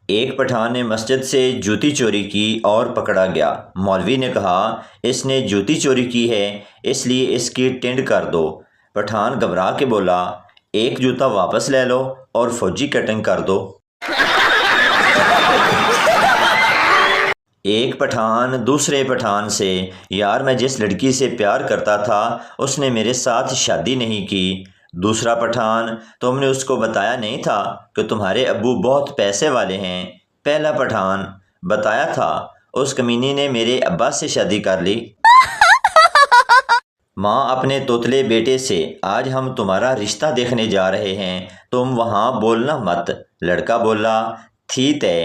ایک پٹھان نے مسجد سے جوتی چوری کی اور پکڑا گیا۔ مولوی نے کہا اس نے جوتی چوری کی ہے اس لیے اس کی ٹنڈ کر دو۔ پٹھان گھبرا کے بولا ایک جوتا واپس لے لو اور فوجی کٹنگ کر دو۔ ایک پٹھان دوسرے پٹھان سے یار میں جس لڑکی سے پیار کرتا تھا اس نے میرے ساتھ شادی نہیں کی۔ دوسرا پٹھان تم نے اس کو بتایا نہیں تھا کہ تمہارے ابو بہت پیسے والے ہیں۔ پہلا پٹھان بتایا تھا، اس کمینی نے میرے ابا سے شادی کر لی۔ ماں اپنے توتلے بیٹے سے آج ہم تمہارا رشتہ دیکھنے جا رہے ہیں، تم وہاں بولنا مت۔ لڑکا بولا تھی طے۔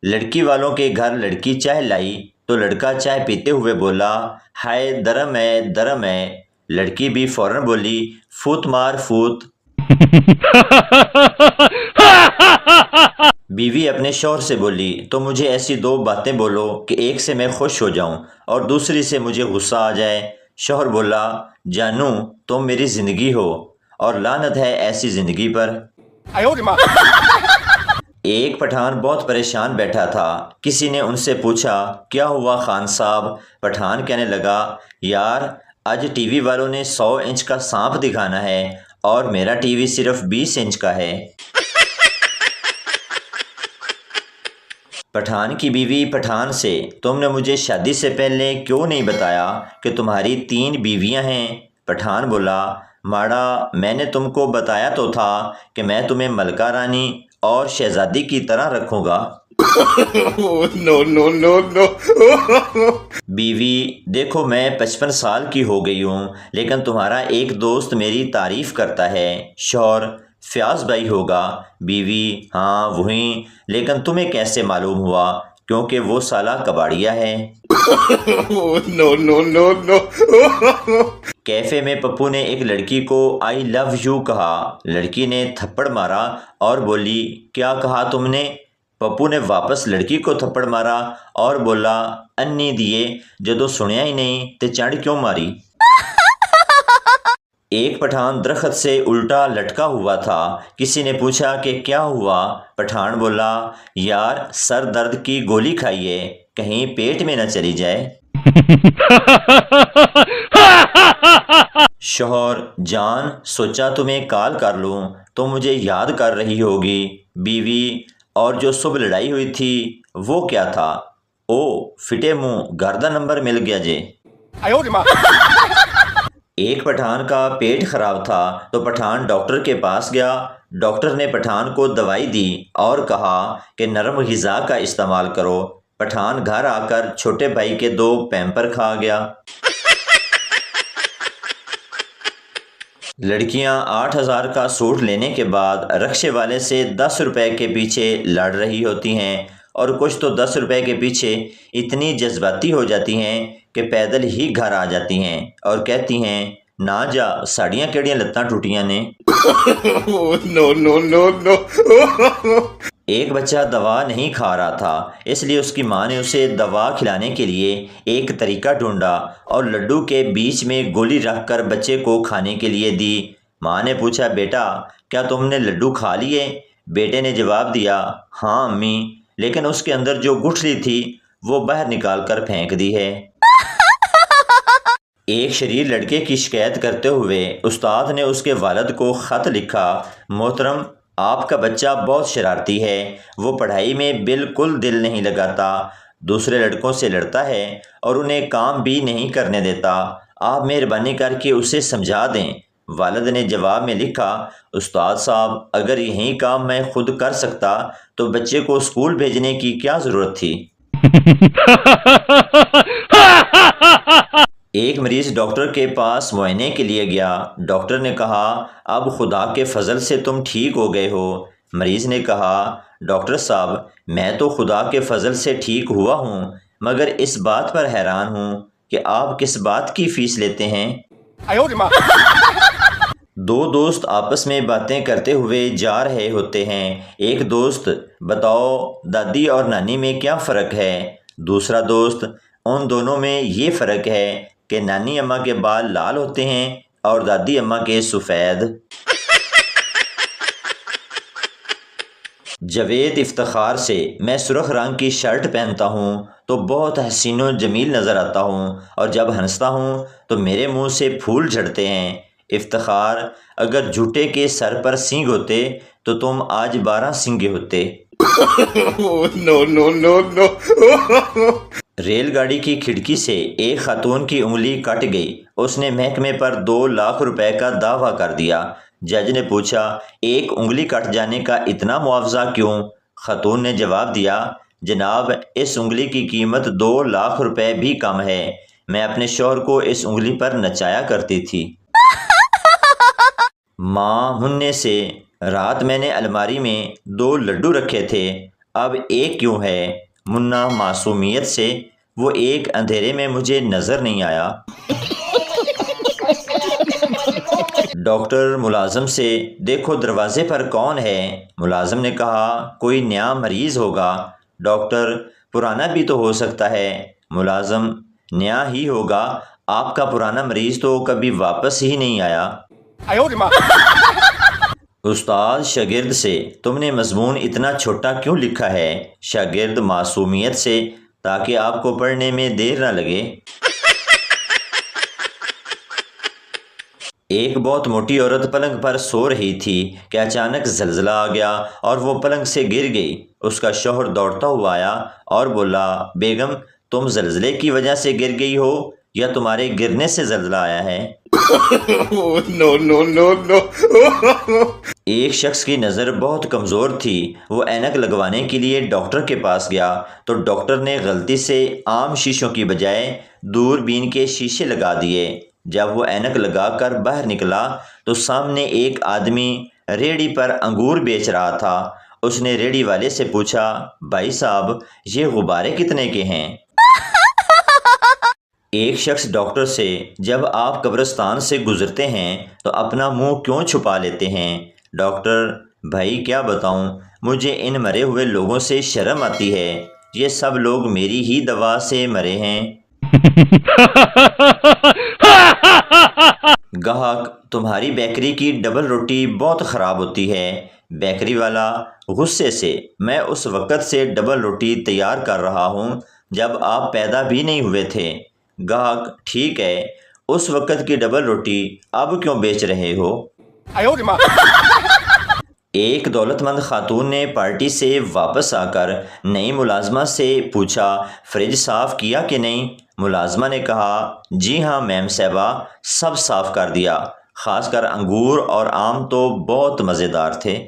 لڑکی والوں کے گھر لڑکی چائے لائی تو لڑکا چائے پیتے ہوئے بولا ہائے درم ہے درم ہے۔ لڑکی بھی فوراً بولی فوت مار فوت۔ بیوی اپنے شوہر سے بولی تو مجھے ایسی دو باتیں بولو کہ ایک سے میں خوش ہو جاؤں اور دوسری سے مجھے غصہ آ جائے۔ شوہر بولا جانو تم میری زندگی ہو اور لعنت ہے ایسی زندگی پر۔ ایک پٹھان بہت پریشان بیٹھا تھا، کسی نے ان سے پوچھا کیا ہوا خان صاحب؟ پٹھان کہنے لگا یار آج ٹی وی والوں نے 100 انچ کا سانپ دکھانا ہے اور میرا ٹی وی صرف 20 انچ کا ہے۔ پٹھان کی بیوی پٹھان سے تم نے مجھے شادی سے پہلے کیوں نہیں بتایا کہ تمہاری 3 بیویاں ہیں؟ پٹھان بولا ماڑا میں نے تم کو بتایا تو تھا کہ میں تمہیں ملکہ رانی اور شہزادی کی طرح رکھوں گا۔ بیوی دیکھو میں 55 سال کی ہو گئی ہوں لیکن تمہارا ایک دوست میری تعریف کرتا ہے۔ شوہر فیاض بھائی ہوگا۔ بیوی ہاں وہی، لیکن تمہیں کیسے معلوم ہوا؟ کیونکہ وہ سالہ کباڑیا ہے۔ کیفے میں پپو نے ایک لڑکی کو آئی لو یو کہا۔ لڑکی نے تھپڑ مارا اور بولی کیا کہا تم نے؟ پپو نے واپس لڑکی کو تھپڑ مارا اور بولا انی دیے جدو سنیا ہی نہیں تے چڑھ کیوں ماری؟ ایک پٹھان درخت سے الٹا لٹکا ہوا تھا، کسی نے پوچھا کہ کیا ہوا؟ پٹھان بولا یار سر درد کی گولی کھائیے کہیں پیٹ میں نہ چلی جائے۔ شوہر جان سوچا تمہیں کال کر لوں تو مجھے یاد کر رہی ہوگی۔ بیوی اور جو صبح لڑائی ہوئی تھی وہ کیا تھا؟ او فٹے منہ گھر دا نمبر مل گیا جے۔ ایک پٹھان کا پیٹ خراب تھا تو پٹھان ڈاکٹر کے پاس گیا۔ ڈاکٹر نے پٹھان کو دوائی دی اور کہا کہ نرم غذا کا استعمال کرو۔ پٹھان گھر آ کر چھوٹے بھائی کے 2 پیمپر کھا گیا۔ لڑکیاں 8000 کا سوٹ لینے کے بعد رکشے والے سے 10 روپے کے پیچھے لڑ رہی ہوتی ہیں اور کچھ تو 10 روپے کے پیچھے اتنی جذباتی ہو جاتی ہیں کہ پیدل ہی گھر آ جاتی ہیں اور کہتی ہیں نہ جا ساڑیاں کیڑیاں لتاں ٹوٹیاں نے۔ ایک بچہ دوا نہیں کھا رہا تھا اس لیے اس کی ماں نے اسے دوا کھلانے کے لیے ایک طریقہ ڈھونڈا اور لڈو کے بیچ میں گولی رکھ کر بچے کو کھانے کے لیے دی۔ ماں نے پوچھا بیٹا کیا تم نے لڈو کھا لیے؟ بیٹے نے جواب دیا ہاں امی، لیکن اس کے اندر جو گٹھلی تھی وہ باہر نکال کر پھینک دی ہے۔ ایک شریر لڑکے کی شکایت کرتے ہوئے استاد نے اس کے والد کو خط لکھا محترم آپ کا بچہ بہت شرارتی ہے، وہ پڑھائی میں بالکل دل نہیں لگاتا، دوسرے لڑکوں سے لڑتا ہے اور انہیں کام بھی نہیں کرنے دیتا، آپ مہربانی کر کے اسے سمجھا دیں۔ والد نے جواب میں لکھا استاد صاحب اگر یہی کام میں خود کر سکتا تو بچے کو اسکول بھیجنے کی کیا ضرورت تھی؟ ایک مریض ڈاکٹر کے پاس معائنے کے لیے گیا۔ ڈاکٹر نے کہا اب خدا کے فضل سے تم ٹھیک ہو گئے ہو۔ مریض نے کہا ڈاکٹر صاحب میں تو خدا کے فضل سے ٹھیک ہوا ہوں مگر اس بات پر حیران ہوں کہ آپ کس بات کی فیس لیتے ہیں؟ 2 دوست آپس میں باتیں کرتے ہوئے جا رہے ہوتے ہیں۔ ایک دوست بتاؤ دادی اور نانی میں کیا فرق ہے؟ دوسرا دوست ان دونوں میں یہ فرق ہے کہ نانی اماں کے بال لال ہوتے ہیں اور دادی اماں کے سفید۔ جاوید افتخار سے میں سرخ رنگ کی شرٹ پہنتا ہوں تو بہت حسین و جمیل نظر آتا ہوں، اور جب ہنستا ہوں تو میرے منہ سے پھول جھڑتے ہیں۔ افتخار، اگر جھوٹے کے سر پر سینگ ہوتے تو تم آج 12 سینگے ہوتے۔ No, no, no, no. Rail گاڑی کی کھڑکی سے ایک خاتون کی انگلی کٹ گئی۔ اس نے محکمے پر 2 لاکھ روپے کا دعویٰ کر دیا۔ جج نے پوچھا، ایک انگلی کٹ جانے کا اتنا معاوضہ کیوں؟ خاتون نے جواب دیا، جناب، اس انگلی کی قیمت 2 لاکھ روپے بھی کم ہے۔ میں اپنے شوہر کو اس انگلی پر نچایا کرتی تھی۔ ماں منع سے، رات میں نے الماری میں 2 لڈو رکھے تھے، اب ایک کیوں ہے؟ منا معصومیت سے، وہ ایک اندھیرے میں مجھے نظر نہیں آیا۔ ڈاکٹر ملازم سے، دیکھو دروازے پر کون ہے؟ ملازم نے کہا، کوئی نیا مریض ہوگا۔ ڈاکٹر، پرانا بھی تو ہو سکتا ہے۔ ملازم، نیا ہی ہوگا، آپ کا پرانا مریض تو کبھی واپس ہی نہیں آیا۔ استاد شاگرد سے، تم نے مضمون اتنا چھوٹا کیوں لکھا ہے؟ شاگرد معصومیت سے، تاکہ آپ کو پڑھنے میں دیر نہ لگے۔ ایک بہت موٹی عورت پلنگ پر سو رہی تھی کہ اچانک زلزلہ آ گیا اور وہ پلنگ سے گر گئی۔ اس کا شوہر دوڑتا ہوا آیا اور بولا، بیگم، تم زلزلے کی وجہ سے گر گئی ہو یا تمہارے گرنے سے زلزلہ آیا ہے؟ No, no, no, no. ایک شخص کی نظر بہت کمزور تھی، وہ اینک لگوانے کے لیے ڈاکٹر کے پاس گیا تو ڈاکٹر نے غلطی سے عام شیشوں کی بجائے دوربین کے شیشے لگا دیے۔ جب وہ اینک لگا کر باہر نکلا تو سامنے ایک آدمی ریڑھی پر انگور بیچ رہا تھا۔ اس نے ریڑھی والے سے پوچھا، بھائی صاحب، یہ غبارے کتنے کے ہیں؟ ایک شخص ڈاکٹر سے، جب آپ قبرستان سے گزرتے ہیں تو اپنا منہ کیوں چھپا لیتے ہیں؟ ڈاکٹر، بھائی کیا بتاؤں، مجھے ان مرے ہوئے لوگوں سے شرم آتی ہے، یہ سب لوگ میری ہی دوا سے مرے ہیں۔ گاہک، تمہاری بیکری کی ڈبل روٹی بہت خراب ہوتی ہے۔ بیکری والا غصے سے، میں اس وقت سے ڈبل روٹی تیار کر رہا ہوں جب آپ پیدا بھی نہیں ہوئے تھے۔ گاہک، ٹھیک ہے، اس وقت کی ڈبل روٹی اب کیوں بیچ رہے ہو؟ ایک دولت مند خاتون نے پارٹی سے واپس آ کر نئی ملازمہ سے پوچھا، فریج صاف کیا کہ نہیں؟ ملازمہ نے کہا، جی ہاں میم صاحبہ، سب صاف کر دیا، خاص کر انگور اور آم تو بہت مزیدار تھے۔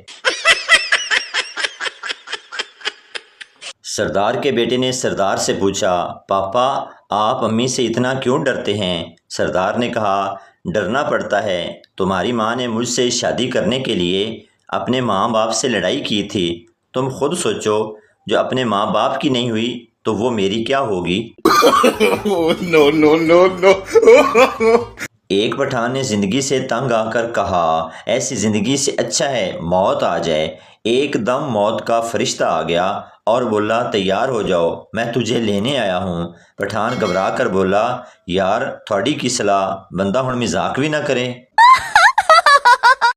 سردار کے بیٹے نے سردار سے پوچھا، پاپا، آپ امی سے اتنا کیوں ڈرتے ہیں؟ سردار نے کہا، ڈرنا پڑتا ہے، تمہاری ماں نے مجھ سے شادی کرنے کے لیے اپنے ماں باپ سے لڑائی کی تھی، تم خود سوچو، جو اپنے ماں باپ کی نہیں ہوئی تو وہ میری کیا ہوگی؟ No, no, no, no. ایک پٹھان نے زندگی سے تنگ آ کر کہا، ایسی زندگی سے اچھا ہے موت آ جائے۔ ایک دم موت کا فرشتہ آ گیا اور بولا، تیار ہو جاؤ، میں تجھے لینے آیا ہوں۔ پٹھان گھبرا کر بولا، یار تھوڑی کی صلاح، بندہ ہن مذاق بھی نہ کرے۔